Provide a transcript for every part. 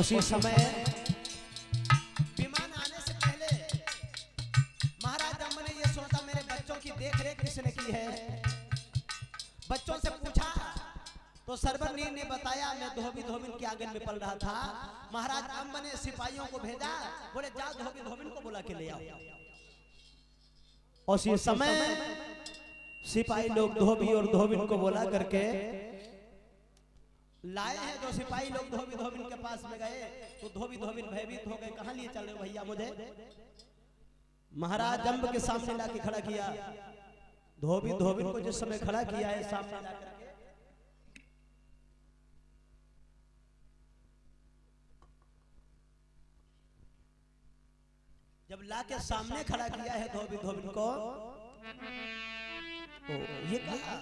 उसी समय विमान आने से पहले महाराज जम्ब ने ये सोचा मेरे बच्चों की देख रेख किसने की है। बच्चों से पूछा तो सर्वनील ने बताया मैं धोबी के आंगन में पल रहा था। महाराज जम्ब ने सिपाहियों को भेजा, बोले जाओ धोबी को बुला के ले आओ। उसी समय सिपाही लोग धोबी और धोबिन को बुला करके लाए हैं। जो सिपाही लोग धोबिन के पास में गए तो धोबिन भयभीत हो गए, कहां लिए चल रहे हो भैया मुझे। महाराज जम्ब के सामने लाके खड़ा किया। धोबिन को जिस समय खड़ा किया है सामने लाकर के, जब लाके सामने खड़ा किया है धोबिन को, तो ये कहा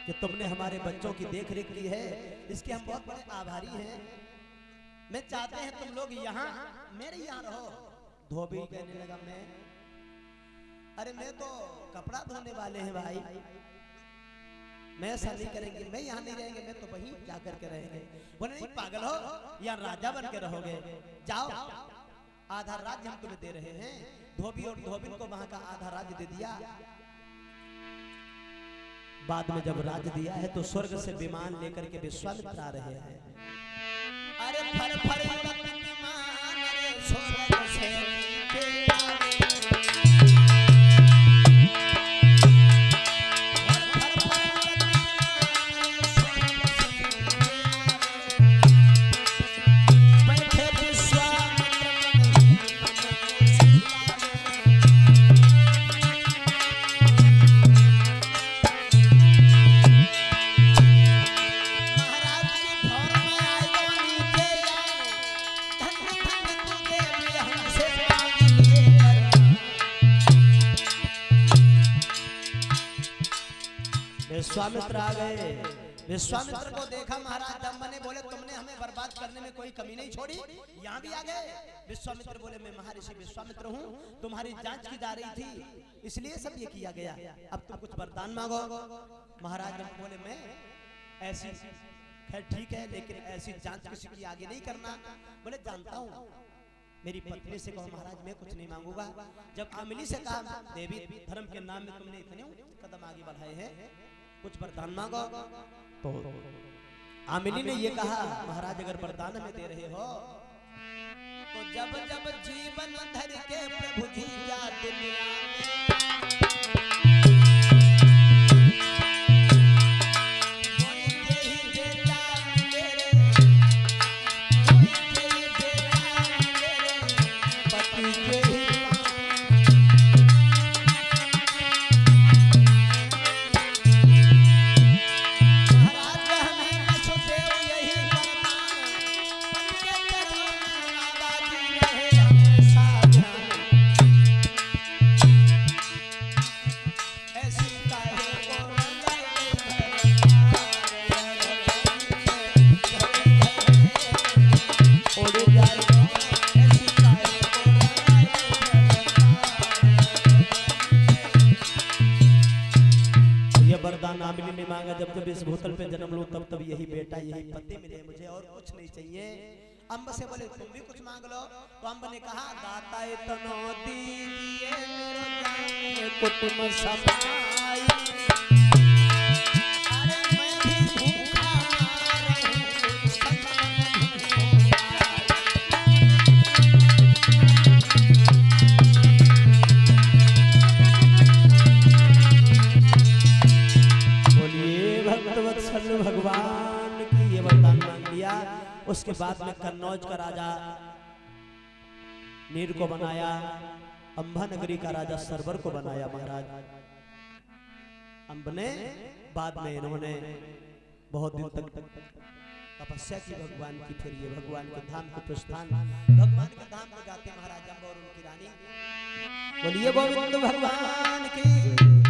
कि तुमने हमारे बच्चों की देख रेख की है, इसके हम बहुत बड़े आभारी हैं। मैं चाहते हैं तुम लोग यहाँ मेरे यहाँ रहो। धोबी कहने लगा मैं तो कपड़ा धोने वाले हैं भाई, मैं ऐसा नहीं करेंगे, मैं यहाँ नहीं रहेंगे, मैं तो वहीं जाकर के रहेंगे। बोले नहीं पागल हो, यहाँ राजा बन के रहोगे, जाओ आधा राज्य हम तुम्हें दे रहे हैं। धोबी और धोबिन को वहां का आधा राज्य दे दिया। बाद में जब राज्य दिया है तो स्वर्ग से विमान लेकर के विश्वामित्र आ रहे हैं। अरे फर फर विमान रे स्वर्ग से विश्वामित्र आ गए। विश्वामित्र को देखा महाराज जम्ब ने, बोले तुमने हमें बर्बाद करने में कोई कमी नहीं छोड़ी, यहाँ भी आ गए। विश्वामित्र बोले मैं महर्षि विश्वामित्र हूँ, तुम्हारी जांच की जा रही थी इसलिए सब ये किया गया, अब तुम कुछ वरदान मांगो। महाराज जम्ब बोले मैं ऐसी, खैर ठीक है, लेकिन ऐसी जांच किसी की आगे नहीं करना। बोले जानता हूँ, मेरी पत्नी से कहो महाराज मैं कुछ नहीं मांगूंगा। जब अमली से कहा देवी धर्म के नाम में तुमने इतने कदम आगे बढ़ाए हैं, कुछ वरदान मांगो। तो आमिली ने ये कहा महाराज अगर वरदान हमें दे रहे हो तो जब जब जीवन धर के प्रभु जी जा दुनिया आमिली ने मांगा जब जब इस भूतल पे जन्म लूं तब तब यही बेटा यही पति मिले मुझे, और कुछ नहीं चाहिए। अम्ब से बोले तुम भी कुछ मांग लो। तो अम्ब ने कहा दाता इतनो दीजिए मेरो जाने कुटुंब समाई, अरे मैं भी भूखा भगवान की ये वरदान मांग लिया। उसके बाद में कन्नौज का राजा नीर को बनाया, अंबा नगरी का राजा सरवर को बनाया महाराज अम्ब ने। बाद में इन्होंने बहुत दिन तक तपस्या की भगवान की, फिर ये भगवान के धाम के प्रस्थान, भगवान के धाम में जाते महाराज अम्ब और उनकी रानी। बोलिए गोविंद भगवान की।